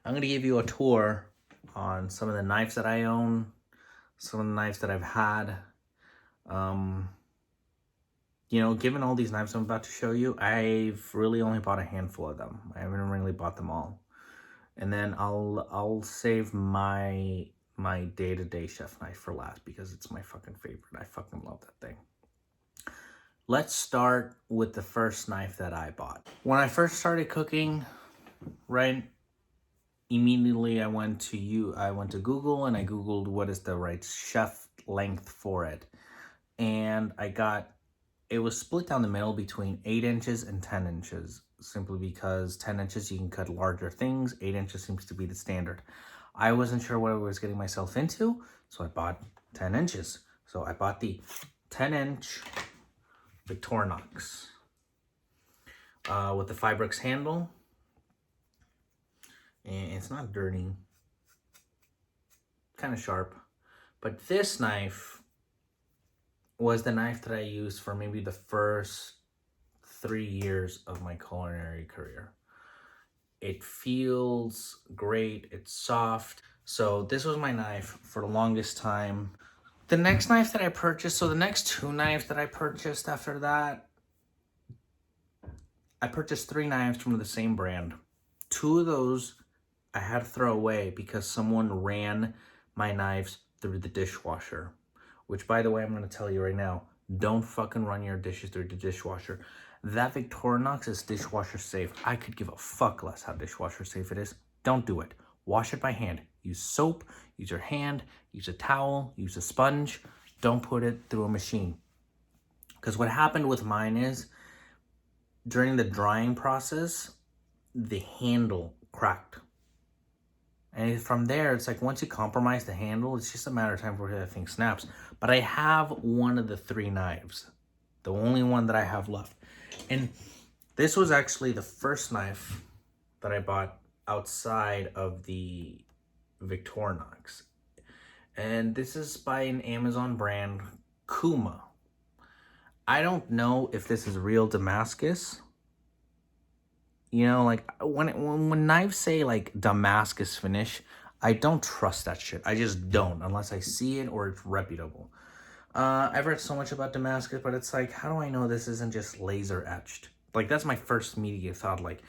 I'm going to give you a tour on some of the knives that I own, some of the knives that I've had. You know, given all these knives I'm about to show you, I've really only bought a handful of them. I haven't really bought them all. And then I'll save my day-to-day chef knife for last because it's my fucking favorite. I fucking love that thing. Let's start with the first knife that I bought. When I first started cooking, right, immediately I went to Google and I Googled what is the right chef length for it. And it was split down the middle between 8 inches and 10 inches, simply because 10 inches you can cut larger things, 8 inches seems to be the standard. I wasn't sure what I was getting myself into, so I bought 10 inches. So I bought the 10-inch Victorinox with the Fibrix handle. And it's not dirty, kind of sharp. But this knife was the knife that I used for maybe the first 3 years of my culinary career. It feels great, it's soft. So this was my knife for the longest time. The next knife that I purchased, so the next 2 knives that I purchased after that, I purchased 3 knives from the same brand. 2 of those I had to throw away because someone ran my knives through the dishwasher. Which, by the way, I'm going to tell you right now, don't fucking run your dishes through the dishwasher. That Victorinox is dishwasher safe. I could give a fuck less how dishwasher safe it is. Don't do it. Wash it by hand. Use soap, use your hand, use a towel, use a sponge. Don't put it through a machine. Because what happened with mine is, during the drying process, the handle cracked. And from there, it's like once you compromise the handle, it's just a matter of time before that thing snaps. But I have one of the 3 knives, the only one that I have left. And this was actually the first knife that I bought outside of the Victorinox. And this is by an Amazon brand, Kuma. I don't know if this is real Damascus. You know, like when knives say like Damascus finish, I don't trust that shit. I just don't, unless I see it or it's reputable. I've read so much about Damascus, but it's like, how do I know this isn't just laser etched? Like, that's my first immediate thought. Like,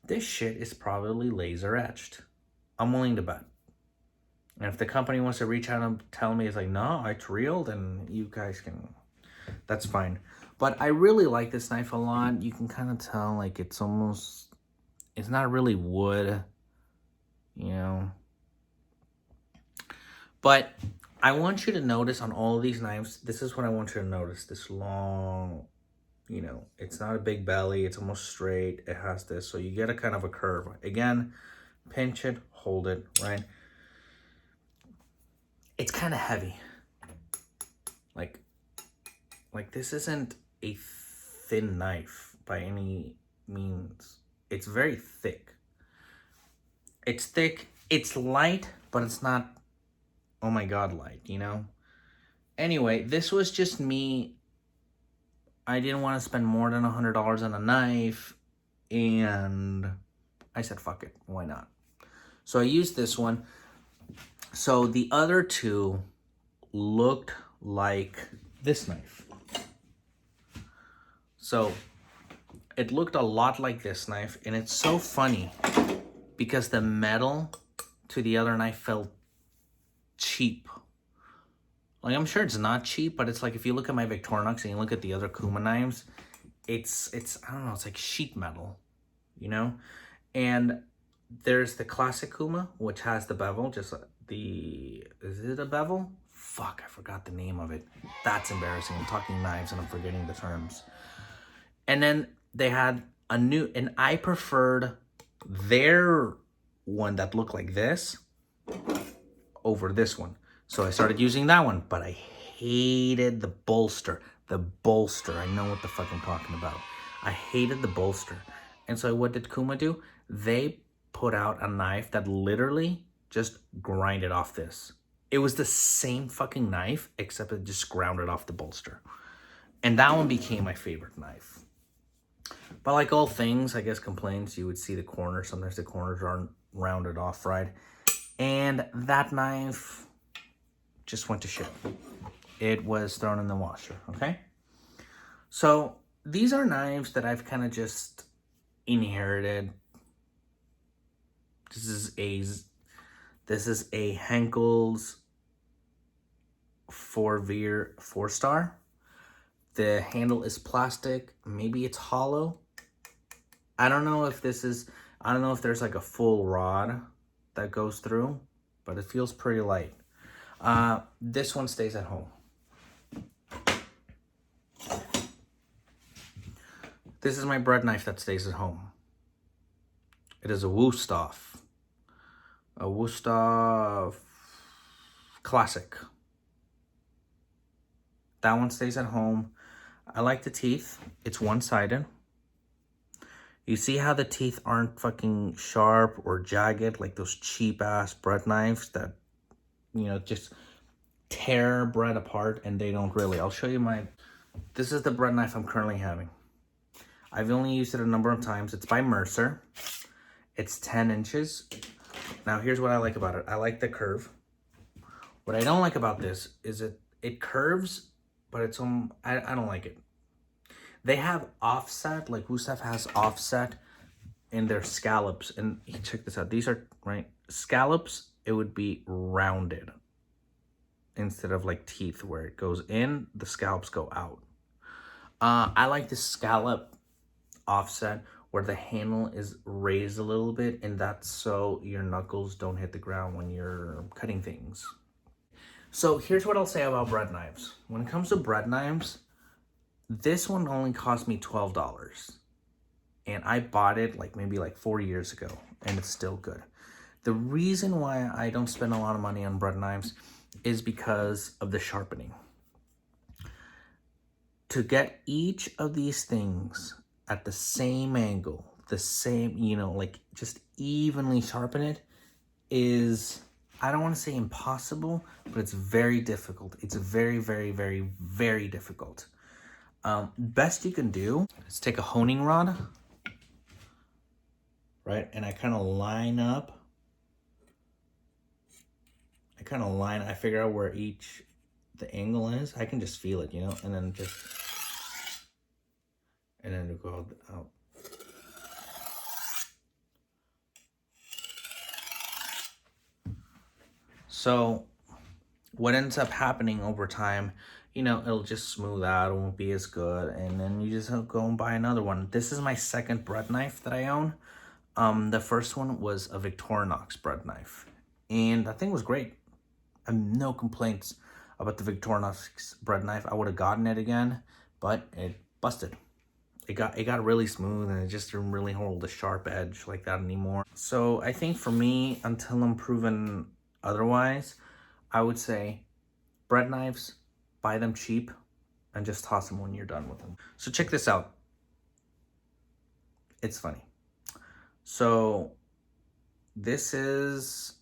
this shit is probably laser etched. I'm willing to bet. And if the company wants to reach out and tell me it's like, no, it's real, then you guys can, that's fine. But I really like this knife a lot. You can kind of tell, like, it's not really wood, you know. But I want you to notice on all of these knives, this is what I want you to notice. This long, you know, it's not a big belly. It's almost straight. It has this. So you get a kind of a curve. Again, pinch it, hold it, right? It's kind of heavy. Like this isn't a thin knife by any means. It's very thick. It's thick. It's light, but it's not, oh my God, light, you know? Anyway, this was just me. I didn't want to spend more than $100 on a knife. And I said, fuck it. Why not? So I used this one. So the other 2 looked like this knife. So it looked a lot like this knife, and it's so funny because the metal to the other knife felt cheap. Like, I'm sure it's not cheap, but it's like if you look at my Victorinox and you look at the other Kuma knives, it's I don't know, it's like sheet metal, you know? And there's the classic Kuma, which has the bevel, is it a bevel? Fuck, I forgot the name of it. That's embarrassing. I'm talking knives and I'm forgetting the terms. And then they had and I preferred their one that looked like this over this one. So I started using that one, but I hated the bolster. The bolster, I know what the fuck I'm talking about. I hated the bolster. And so what did Kuma do? They put out a knife that literally just grinded off this. It was the same fucking knife, except it just grounded off the bolster. And that one became my favorite knife. But like all things, I guess complaints, you would see the corners. Sometimes the corners aren't rounded off right. And that knife just went to shit. It was thrown in the washer, okay? So these are knives that I've kind of just inherited. This is a Henkel's 4-Veer 4-star. The handle is plastic. Maybe it's hollow. I don't know if there's like a full rod that goes through, but it feels pretty light. This one stays at home. This is my bread knife that stays at home. It is a Wusthof. A Wusthof Classic. That one stays at home. I like the teeth. It's one-sided. You see how the teeth aren't fucking sharp or jagged like those cheap-ass bread knives that, you know, just tear bread apart, and they don't really. I'll show you this is the bread knife I'm currently having. I've only used it a number of times. It's by Mercer. It's 10 inches. Now, here's what I like about it. I like the curve. What I don't like about this is it curves, but it's I don't like it. They have offset, like Wusthof has offset in their scallops. And check this out. These are, right, scallops, it would be rounded instead of like teeth where it goes in, the scallops go out. I like the scallop offset where the handle is raised a little bit, and that's so your knuckles don't hit the ground when you're cutting things. So here's what I'll say about bread knives. When it comes to bread knives, this one only cost me $12. And I bought it maybe 4 years ago, and it's still good. The reason why I don't spend a lot of money on bread knives is because of the sharpening. To get each of these things at the same angle, the same, just evenly sharpen it is, I don't want to say impossible, but it's very difficult. It's very, very, very, very difficult. Best you can do is take a honing rod, right? And I kind of line up. I figure out where the angle is. I can just feel it, and then it'll go out. So what ends up happening over time, it'll just smooth out. It won't be as good. And then you just go and buy another one. This is my second bread knife that I own. The first one was a Victorinox bread knife. And that thing was great. I have no complaints about the Victorinox bread knife. I would have gotten it again, but it busted. It got really smooth, and it just didn't really hold a sharp edge like that anymore. So I think for me, until I'm proven otherwise, I would say bread knives, buy them cheap, and just toss them when you're done with them. So check this out. It's funny. So this is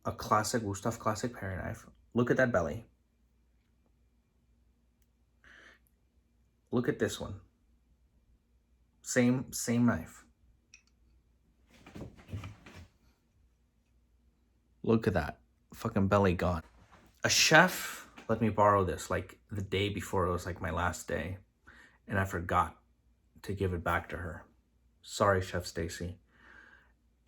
a classic Wusthof Classic paring knife. Look at that belly. Look at this one. Same knife. Look at that. Fucking belly gone. A chef let me borrow this the day before it was my last day, and I forgot to give it back to her. Sorry, Chef Stacy.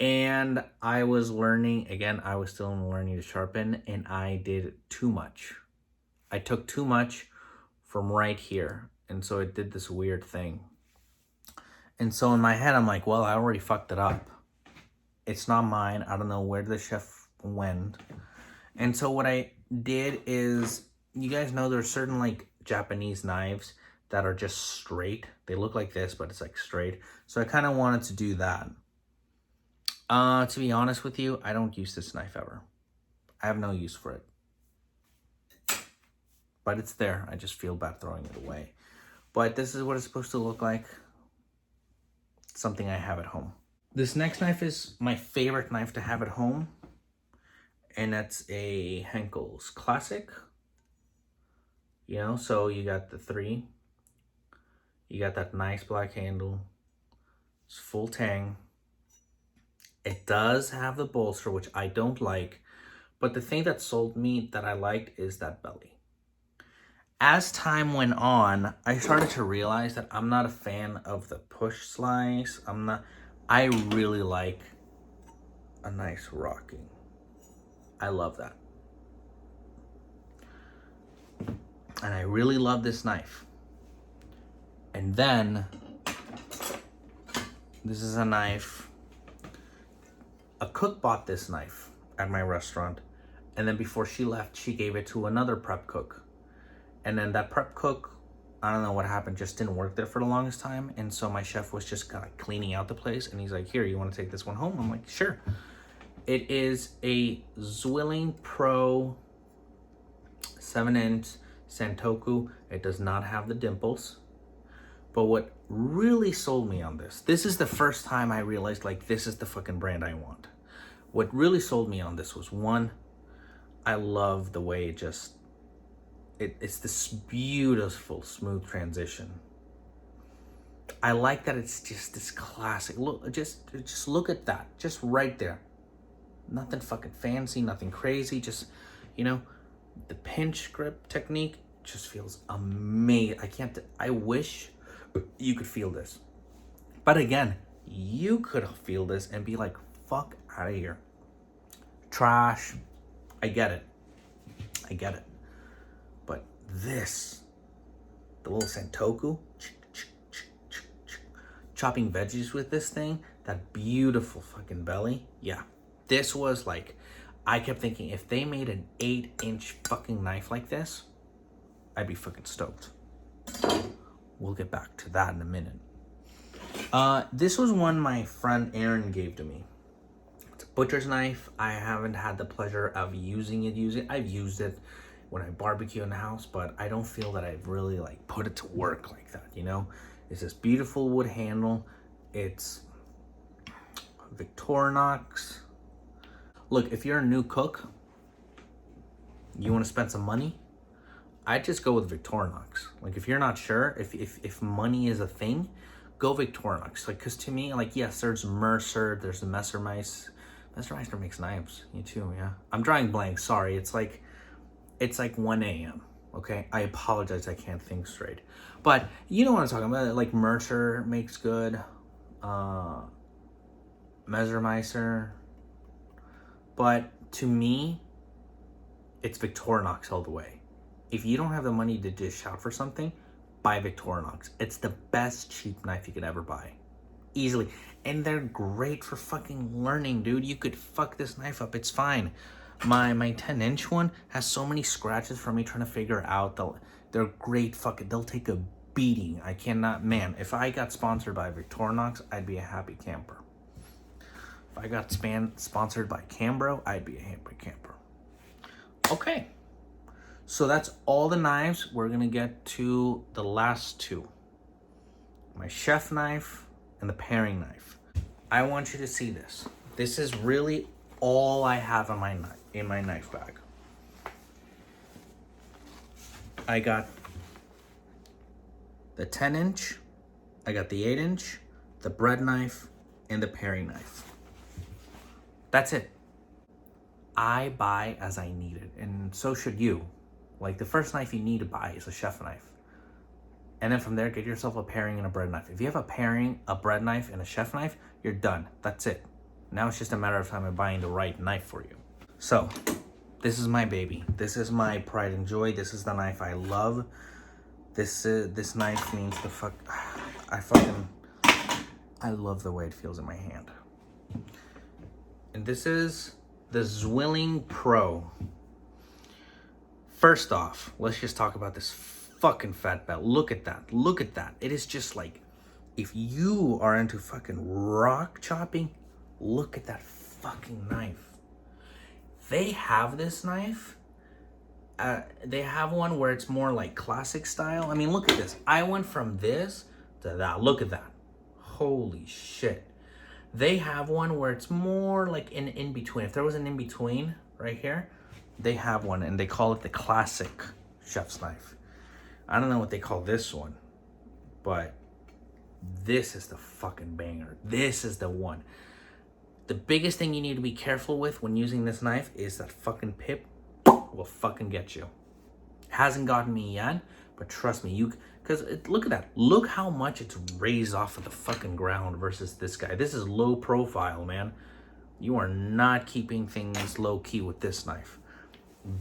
And I was learning, again, I was still learning to sharpen, and I did too much. I took too much from right here, and so it did this weird thing. And so in my head, I'm like, well, I already fucked it up. It's not mine. I don't know where the chef went. And so what I did is, you guys know there's certain Japanese knives that are just straight. They look like this, but it's straight. So I kind of wanted to do that. To be honest with you, I don't use this knife ever. I have no use for it. But it's there. I just feel bad throwing it away. But this is what it's supposed to look like. Something I have at home. This next knife is my favorite knife to have at home. And that's a Henkel's Classic. So you got the 3. You got that nice black handle. It's full tang. It does have the bolster, which I don't like, but the thing that sold me that I liked is that belly. As time went on, I started to realize that I'm not a fan of the push slice. I really like a nice rocking. I love that. And I really love this knife. And then, this is a knife. A cook bought this knife at my restaurant. And then before she left, she gave it to another prep cook. And then that prep cook, I don't know what happened, just didn't work there for the longest time. And so my chef was just kind of cleaning out the place. And he's like, here, you want to take this one home? I'm like, sure. It is a Zwilling Pro 7-inch Santoku. It does not have the dimples. But what really sold me on this is the first time I realized, like, this is the fucking brand I want. What really sold me on this was, one, I love the way it's this beautiful, smooth transition. I like that it's just this classic. Look, just look at that. Just right there. Nothing fucking fancy, nothing crazy. Just, you know, the pinch grip technique just feels amazing. I wish you could feel this. But again, you could feel this and be like, fuck out of here. Trash. I get it. But this, the little Santoku, chopping veggies with this thing, that beautiful fucking belly. Yeah, this was like, I kept thinking, if they made an 8-inch fucking knife like this, I'd be fucking stoked. We'll get back to that in a minute. This was one my friend Aaron gave to me. It's a butcher's knife. I haven't had the pleasure of using it. I've used it when I barbecue in the house, but I don't feel that I've really like put it to work like that, you know? It's this beautiful wood handle. It's Victorinox. Look, if you're a new cook, you want to spend some money, I'd just go with Victorinox. Like, if you're not sure, if money is a thing, go Victorinox. Like, because to me, like, yes, there's Mercer, there's the Messermeister. Messermeister makes knives. You too, yeah. I'm drawing blank, sorry. It's like 1 a.m., okay? I apologize, I can't think straight. But you know what I'm talking about. Like, Mercer makes good. Messermeister. But to me, it's Victorinox all the way. If you don't have the money to dish out for something, buy Victorinox. It's the best cheap knife you could ever buy. Easily. And they're great for fucking learning, dude. You could fuck this knife up. It's fine. My 10-inch one has so many scratches from me trying to figure out. They're great fucking... They'll take a beating. I cannot... Man, if I got sponsored by Victorinox, I'd be a happy camper. If I got sponsored by Cambro, I'd be a happy camper. Okay. So that's all the knives. We're going to get to the last two. My chef knife and the paring knife. I want you to see this. This is really all I have in my knife bag. I got the 10-inch, I got the 8-inch, the bread knife, and the paring knife. That's it. I buy as I need it, and so should you. Like, the first knife you need to buy is a chef knife. And then from there, get yourself a paring and a bread knife. If you have a paring, a bread knife, and a chef knife, you're done. That's it. Now it's just a matter of time of buying the right knife for you. So, this is my baby. This is my pride and joy. This is the knife I love. This knife means the fuck... I love the way it feels in my hand. And this is the Zwilling Pro. First off, let's just talk about this fucking fat belt. Look at that. Look at that. It is just like, if you are into fucking rock chopping, look at that fucking knife. They have this knife. They have one where it's more like classic style. I mean, look at this. I went from this to that. Look at that. Holy shit. They have one where it's more like an in-between. If there was an in-between right here, they have one, and they call it the classic chef's knife. I don't know what they call this one, but this is the fucking banger. This is the one. The biggest thing you need to be careful with when using this knife is that fucking pip will fucking get you. Hasn't gotten me yet, but trust me, because look at that. Look how much it's raised off of the fucking ground versus this guy. This is low profile, man. You are not keeping things low key with this knife.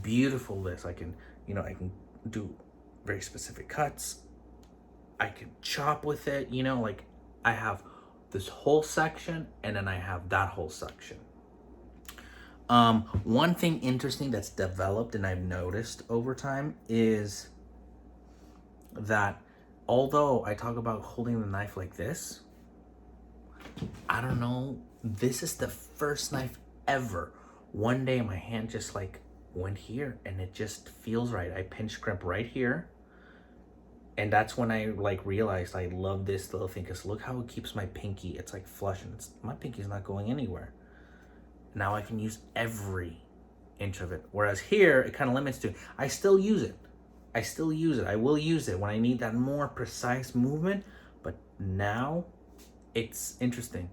Beautiful this. I can do very specific cuts. I can chop with it, like I have this whole section and then I have that whole section. One thing interesting that's developed and I've noticed over time is that although I talk about holding the knife like this, I don't know, this is the first knife ever. One day my hand just like went here and it just feels right. I pinch grip right here. And that's when I like realized I love this little thing, because look how it keeps my pinky. It's like flush and my pinky's not going anywhere. Now I can use every inch of it. Whereas here, it kind of limits to, I still use it. I will use it when I need that more precise movement. But now it's interesting.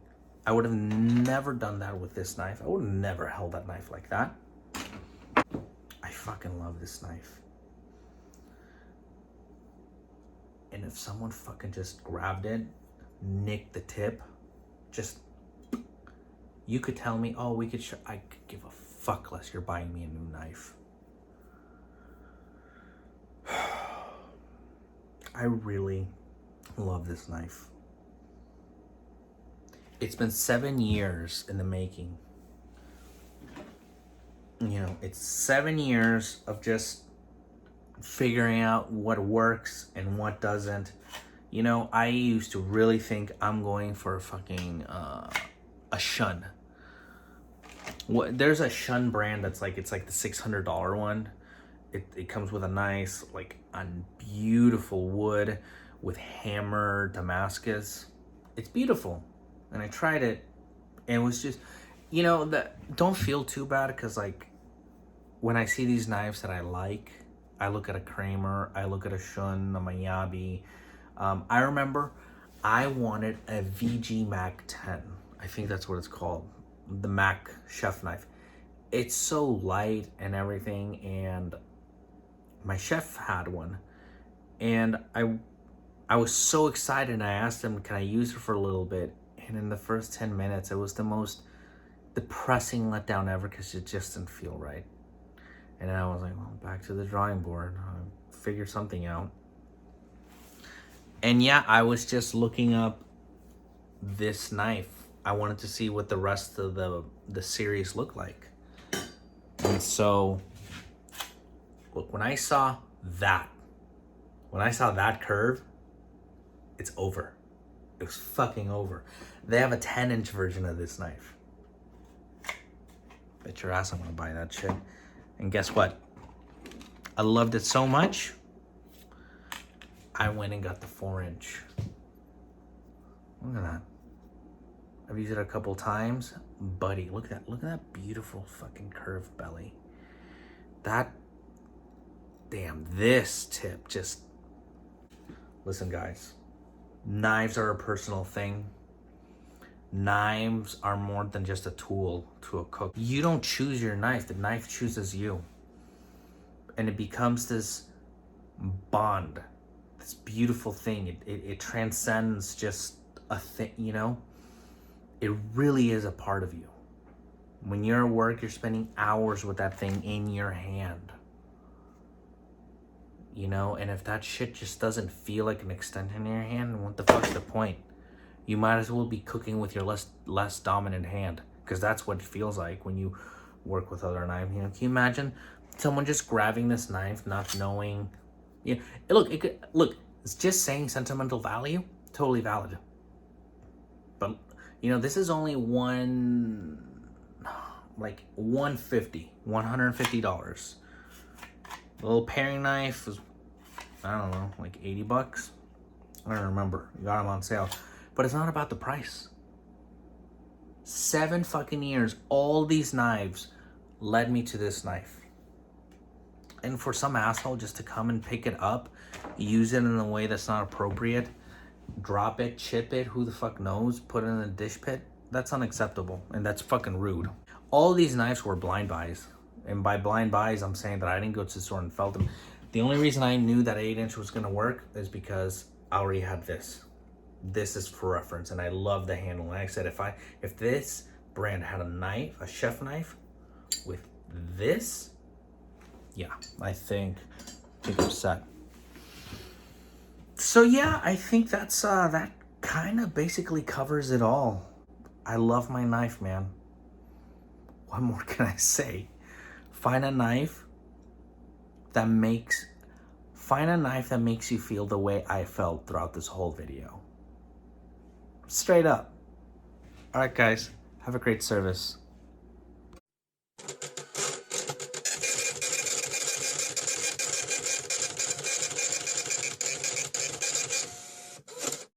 I would have never done that with this knife. I would have never held that knife like that. I fucking love this knife. And if someone fucking just grabbed it, nicked the tip, just, you could tell me, oh, we could I could give a fuck less you're buying me a new knife. I really love this knife. It's been 7 years in the making. It's 7 years of just figuring out what works and what doesn't. I used to really think I'm going for a fucking a Shun. There's a Shun brand that's like, it's like the $600 one. It comes with a nice, like, a beautiful wood with hammer Damascus. It's beautiful. And I tried it and it was just, don't feel too bad, because like when I see these knives that I like, I look at a Kramer, I look at a Shun, a Miyabi. I remember I wanted a VG Mac 10. I think that's what it's called. The Mac chef knife. It's so light and everything, and my chef had one. And I was so excited, and I asked him, can I use it for a little bit? And in the first 10 minutes, it was the most depressing letdown ever, because it just didn't feel right. And then I was like, well, back to the drawing board. Figure something out. And yeah, I was just looking up this knife. I wanted to see what the rest of the series looked like. And so, look, when I saw that curve, it's over. It was fucking over. They have a 10-inch version of this knife. Bet your ass I'm gonna buy that shit. And guess what? I loved it so much, I went and got the 4-inch. Look at that. I've used it a couple times. Buddy, look at that beautiful fucking curved belly. This tip just... Listen, guys. Knives are a personal thing. Knives are more than just a tool to a cook. You don't choose your knife. The knife chooses you. And it becomes this bond, this beautiful thing. It transcends just a thing, It really is a part of you. When you're at work, you're spending hours with that thing in your hand. And if that shit just doesn't feel like an extension in your hand, what the fuck's the point? You might as well be cooking with your less dominant hand, because that's what it feels like when you work with other knives. Can you imagine someone just grabbing this knife, not knowing? Look, it's just saying sentimental value, totally valid. But this is only $150. The little paring knife was, I don't know, like $80. I don't remember. You got them on sale. But it's not about the price. 7 fucking years, all these knives led me to this knife. And for some asshole just to come and pick it up, use it in a way that's not appropriate, drop it, chip it, who the fuck knows, put it in a dish pit, That's unacceptable, and that's fucking rude. All these knives were blind buys, and by blind buys, I'm saying that I didn't go to the store and felt them. The only reason I knew that 8-inch was gonna work is because I already had this. This is for reference, and I love the handle. Like I said, if this brand had a knife, a chef knife, with this, yeah, I think I'm set. So yeah, I think that's that kind of basically covers it all. I love my knife, man. What more can I say? Find a knife that makes you feel the way I felt throughout this whole video. Straight up. All right, guys, have a great service.